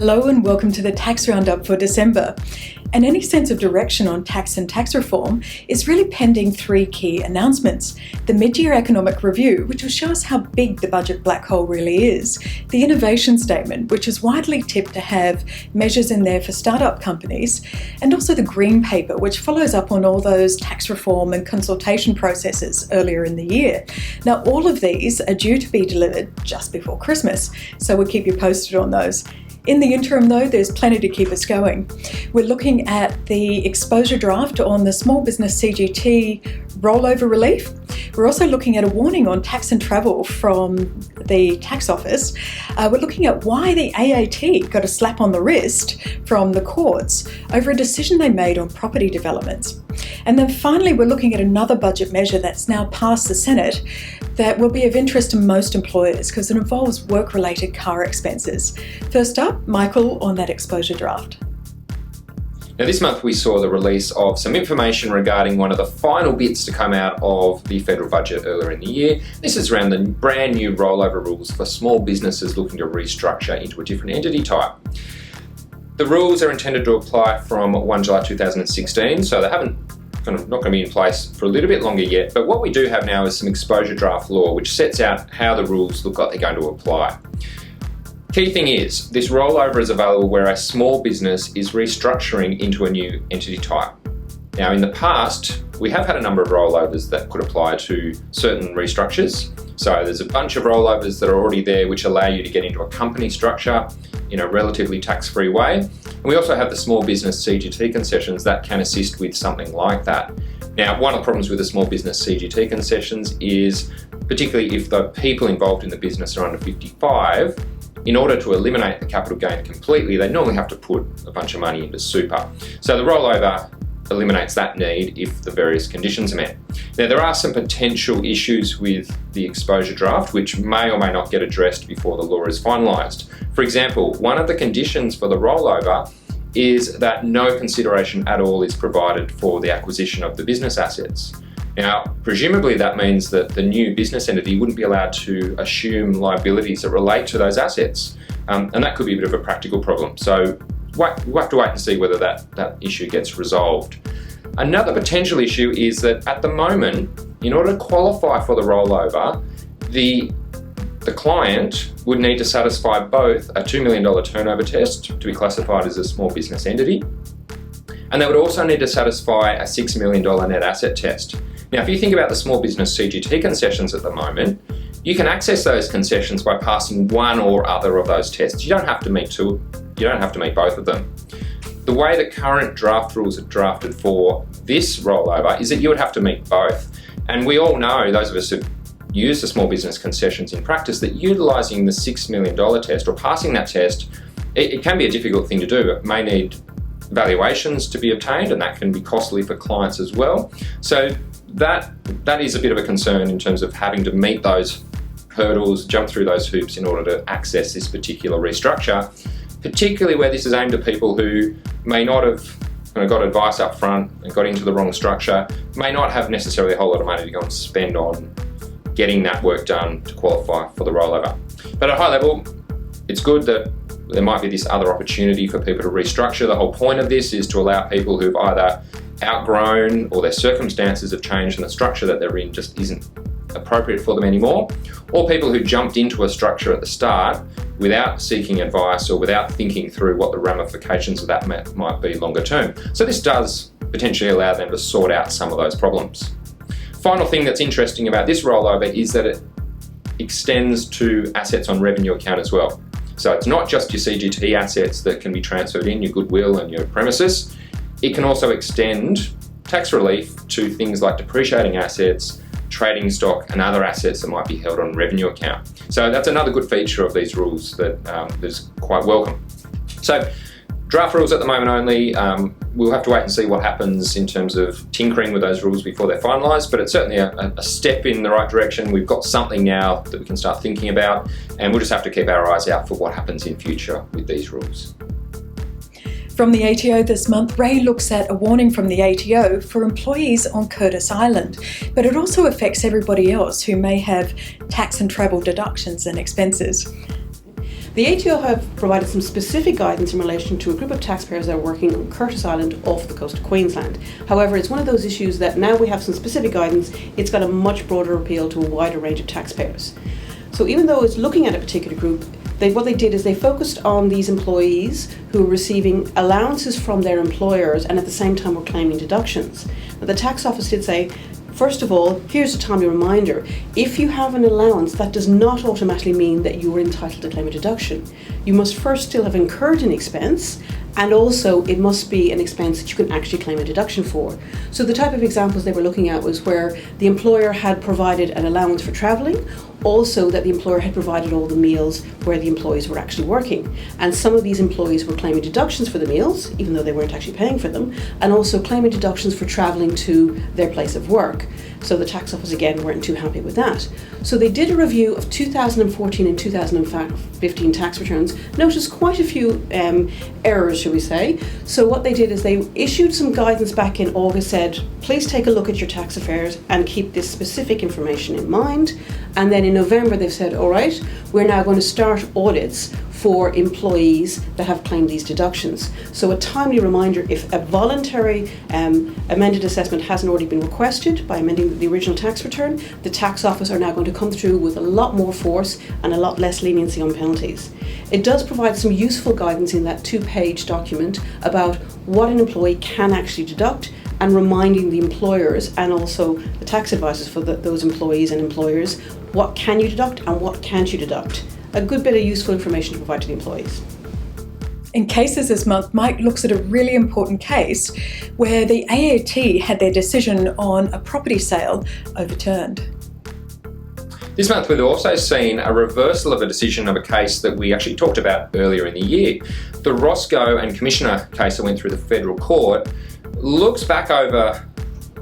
Hello and welcome to the Tax Roundup for December. And any sense of direction on tax and tax reform is really pending three key announcements. The mid-year economic review, which will show us how big the budget black hole really is. The innovation statement, which is widely tipped to have measures in there for startup companies. And also the green paper, which follows up on all those tax reform and consultation processes earlier in the year. Now, all of these are due to be delivered just before Christmas, so we'll keep you posted on those. In the interim though, there's plenty to keep us going. We're looking at the exposure draft on the small business CGT rollover relief. We're also looking at a warning on tax and travel from the tax office. We're looking at why the AAT got a slap on the wrist from the courts over a decision they made on property developments. And then finally, we're looking at another budget measure that's now passed the Senate that will be of interest to most employers because it involves work-related car expenses. First up, Michael on that exposure draft. Now this month we saw the release of some information regarding one of the final bits to come out of the federal budget earlier in the year. This is around the brand new rollover rules for small businesses looking to restructure into a different entity type. The rules are intended to apply from 1 July 2016, so they not going to be in place for a little bit longer yet, but what we do have now is some exposure draft law which sets out how the rules look like they're going to apply. Key thing is, this rollover is available where a small business is restructuring into a new entity type. Now in the past, we have had a number of rollovers that could apply to certain restructures. So there's a bunch of rollovers that are already there which allow you to get into a company structure in a relatively tax-free way. And we also have the small business CGT concessions that can assist with something like that. Now, one of the problems with the small business CGT concessions is, particularly if the people involved in the business are under 55, in order to eliminate the capital gain completely, they normally have to put a bunch of money into super. So the rollover eliminates that need if the various conditions are met. Now, there are some potential issues with the exposure draft which may or may not get addressed before the law is finalised. For example, one of the conditions for the rollover is that no consideration at all is provided for the acquisition of the business assets. Now, presumably that means that the new business entity wouldn't be allowed to assume liabilities that relate to those assets. And that could be a bit of a practical problem. So we'll have to wait and see whether that issue gets resolved. Another potential issue is that at the moment, in order to qualify for the rollover, the client would need to satisfy both a $2 million turnover test to be classified as a small business entity, and they would also need to satisfy a $6 million net asset test. Now, if you think about the small business CGT concessions at the moment, you can access those concessions by passing one or other of those tests. You don't have to meet two. You don't have to meet both of them. The way the current draft rules are drafted for this rollover is that you would have to meet both. And we all know, those of us who use the small business concessions in practice, that utilising the $6 million test or passing that test, it can be a difficult thing to do. It may need valuations to be obtained, and that can be costly for clients as well. So that is a bit of a concern in terms of having to meet those hurdles, jump through those hoops in order to access this particular restructure, particularly where this is aimed at people who may not have got advice up front and got into the wrong structure, may not have necessarily a whole lot of money to go and spend on getting that work done to qualify for the rollover. But at a high level, it's good that there might be this other opportunity for people to restructure. The whole point of this is to allow people who've either outgrown or their circumstances have changed and the structure that they're in just isn't appropriate for them anymore, or people who jumped into a structure at the start without seeking advice or without thinking through what the ramifications of that might be longer term. So this does potentially allow them to sort out some of those problems. Final thing that's interesting about this rollover is that it extends to assets on revenue account as well. So it's not just your CGT assets that can be transferred in, your goodwill and your premises. It can also extend tax relief to things like depreciating assets, trading stock and other assets that might be held on revenue account. So that's another good feature of these rules that is quite welcome. So draft rules at the moment only. We'll have to wait and see what happens in terms of tinkering with those rules before they're finalised, but it's certainly a step in the right direction. We've got something now that we can start thinking about, and we'll just have to keep our eyes out for what happens in future with these rules. From the ATO this month, Ray looks at a warning from the ATO for employees on Curtis Island, but it also affects everybody else who may have tax and travel deductions and expenses. The ATO have provided some specific guidance in relation to a group of taxpayers that are working on Curtis Island off the coast of Queensland. However, it's one of those issues that now we have some specific guidance, it's got a much broader appeal to a wider range of taxpayers. So even though it's looking at a particular group, what they did is they focused on these employees who were receiving allowances from their employers and at the same time were claiming deductions. Now, the tax office did say, first of all, here's a timely reminder, if you have an allowance, that does not automatically mean that you are entitled to claim a deduction. You must first still have incurred an expense, and also it must be an expense that you can actually claim a deduction for. So the type of examples they were looking at was where the employer had provided an allowance for travelling, also that the employer had provided all the meals where the employees were actually working. And some of these employees were claiming deductions for the meals, even though they weren't actually paying for them, and also claiming deductions for travelling to their place of work. So the tax office, again, weren't too happy with that. So they did a review of 2014 and 2015 tax returns, noticed quite a few errors, shall we say. So what they did is they issued some guidance back in August, said, please take a look at your tax affairs and keep this specific information in mind. And then in November, they've said, all right, we're now going to start audits for employees that have claimed these deductions. So a timely reminder, if a voluntary amended assessment hasn't already been requested by amending the original tax return, the tax office are now going to come through with a lot more force and a lot less leniency on penalties. It does provide some useful guidance in that 2-page document about what an employee can actually deduct, and reminding the employers and also the tax advisors for those employees and employers, what can you deduct and what can't you deduct. A good bit of useful information to provide to the employees. In Cases this month, Mike looks at a really important case where the AAT had their decision on a property sale overturned. This month we've also seen a reversal of a decision of a case that we actually talked about earlier in the year. The Roscoe and Commissioner case that went through the federal court looks back over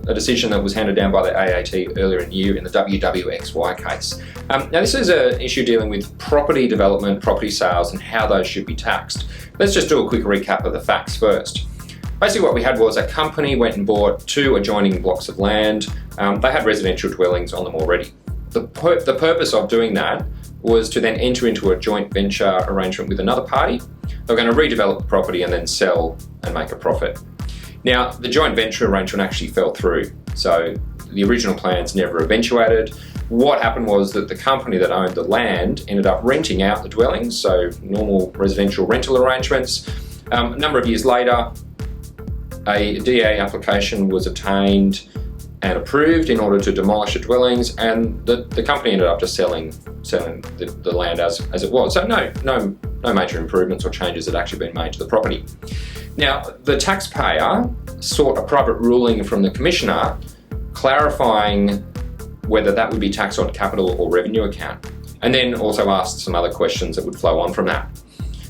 a decision that was handed down by the AAT earlier in the year in the WWXY case. Now this is an issue dealing with property development, property sales and how those should be taxed. Let's just do a quick recap of the facts first. Basically what we had was a company went and bought 2 adjoining blocks of land. They had residential dwellings on them already. The purpose of doing that was to then enter into a joint venture arrangement with another party. They were going to redevelop the property and then sell and make a profit. Now, the joint venture arrangement actually fell through, so the original plans never eventuated. What happened was that the company that owned the land ended up renting out the dwellings, so normal residential rental arrangements. A number of years later, a DA application was obtained and approved in order to demolish the dwellings, and the company ended up just selling the land as it was. So no major improvements or changes had actually been made to the property. Now, the taxpayer sought a private ruling from the Commissioner clarifying whether that would be taxed on capital or revenue account, and then also asked some other questions that would flow on from that.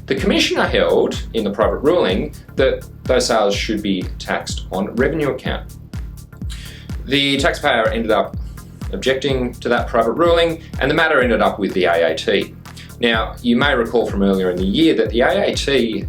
The Commissioner held in the private ruling that those sales should be taxed on revenue account. The taxpayer ended up objecting to that private ruling, and the matter ended up with the AAT. Now, you may recall from earlier in the year that the AAT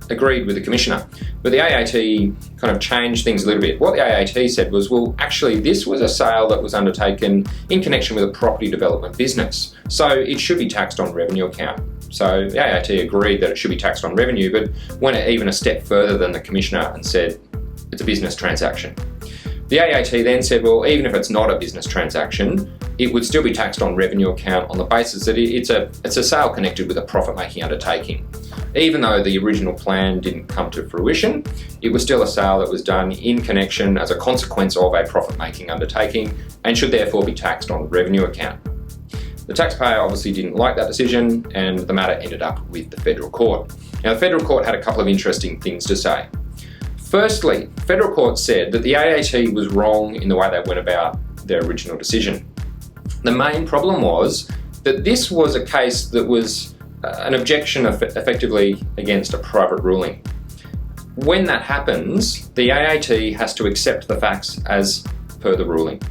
agreed with the Commissioner, but the AAT kind of changed things a little bit. What the AAT said was, well, actually this was a sale that was undertaken in connection with a property development business, so it should be taxed on revenue account. So the AAT agreed that it should be taxed on revenue, but went even a step further than the Commissioner and said it's a business transaction. The AAT then said, well, even if it's not a business transaction, it would still be taxed on revenue account on the basis that it's a sale connected with a profit-making undertaking. Even though the original plan didn't come to fruition, it was still a sale that was done in connection as a consequence of a profit-making undertaking and should therefore be taxed on revenue account. The taxpayer obviously didn't like that decision, and the matter ended up with the federal court. Now, the federal court had a couple of interesting things to say. Firstly, the federal court said that the AAT was wrong in the way they went about their original decision. The main problem was that this was a case that was an objection effectively against a private ruling. When that happens, the AAT has to accept the facts as per the ruling.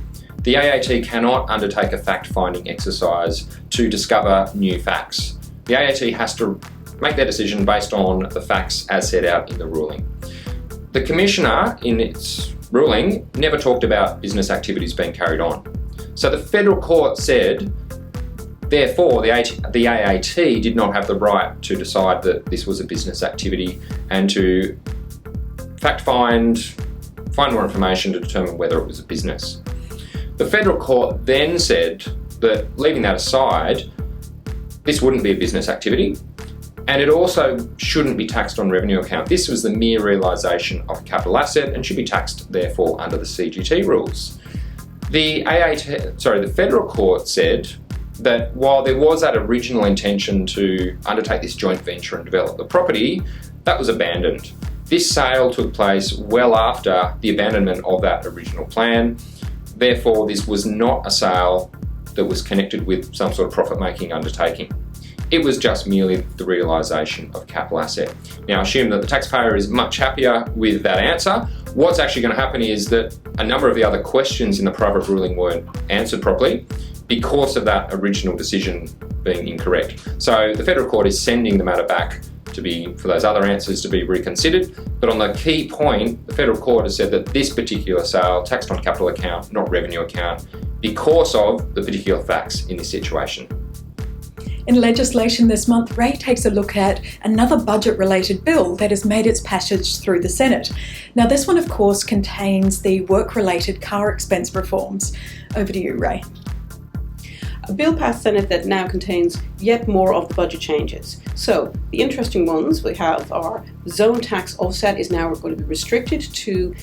The AAT cannot undertake a fact-finding exercise to discover new facts. The AAT has to make their decision based on the facts as set out in the ruling. The Commissioner, in its ruling, never talked about business activities being carried on. So the federal court said Therefore, the AAT did not have the right to decide that this was a business activity and to find more information to determine whether it was a business. The federal court then said that, leaving that aside, this wouldn't be a business activity, and it also shouldn't be taxed on revenue account. This was the mere realisation of a capital asset and should be taxed, therefore, under the CGT rules. The federal court said that while there was that original intention to undertake this joint venture and develop the property, that was abandoned. This sale took place well after the abandonment of that original plan. Therefore, this was not a sale that was connected with some sort of profit-making undertaking. It was just merely the realisation of capital asset. Now, I assume that the taxpayer is much happier with that answer. What's actually going to happen is that a number of the other questions in the private ruling weren't answered properly because of that original decision being incorrect. So the federal court is sending the matter back for those other answers to be reconsidered. But on the key point, the federal court has said that this particular sale taxed on capital account, not revenue account, because of the particular facts in this situation. In legislation this month, Ray takes a look at another budget-related bill that has made its passage through the Senate. Now, this one, of course, contains the work-related car expense reforms. Over to you, Ray. A bill passed Senate that now contains yet more of the budget changes. So the interesting ones we have are zone tax offset is now going to be restricted to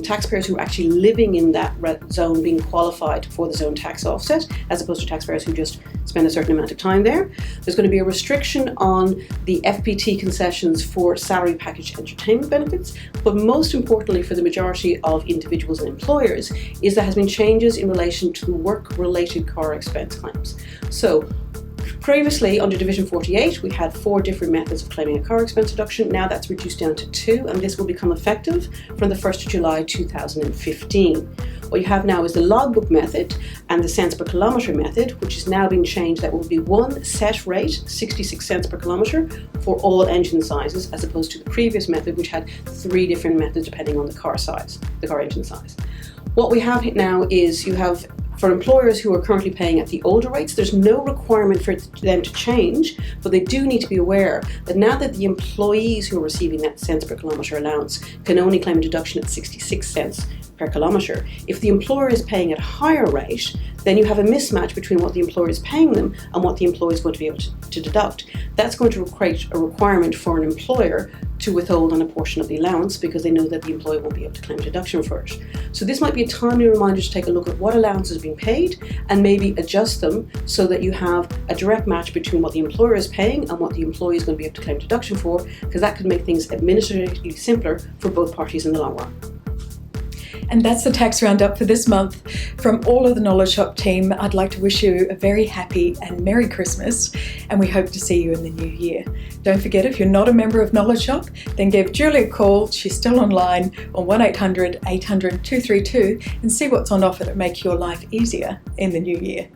taxpayers who are actually living in that zone being qualified for the zone tax offset, as opposed to taxpayers who just spend a certain amount of time there. There's going to be a restriction on the FPT concessions for salary package entertainment benefits, but most importantly for the majority of individuals and employers is there has been changes in relation to work-related car expense claims. So previously, under Division 48, we had 4 different methods of claiming a car expense deduction. Now that's reduced down to 2, and this will become effective from the 1st of July 2015. What you have now is the logbook method and the cents per kilometre method, which is now being changed. That will be one set rate, 66 cents per kilometre, for all engine sizes, as opposed to the previous method, which had 3 different methods depending on the car engine size. What we have now is you have, for employers who are currently paying at the older rates, there's no requirement for them to change, but they do need to be aware that now that the employees who are receiving that cents per kilometre allowance can only claim a deduction at 66 cents per kilometre, if the employer is paying at a higher rate, then you have a mismatch between what the employer is paying them and what the employee is going to be able to deduct. That's going to create a requirement for an employer to withhold on a portion of the allowance because they know that the employee won't be able to claim a deduction for it. So this might be a timely reminder to take a look at what allowances are being paid and maybe adjust them so that you have a direct match between what the employer is paying and what the employee is going to be able to claim deduction for, because that could make things administratively simpler for both parties in the long run. And that's the tax roundup for this month. From all of the Knowledge Shop team, I'd like to wish you a very happy and Merry Christmas, and we hope to see you in the new year. Don't forget, if you're not a member of Knowledge Shop, then give Julie a call. She's still online on 1800 800 232 and see what's on offer to make your life easier in the new year.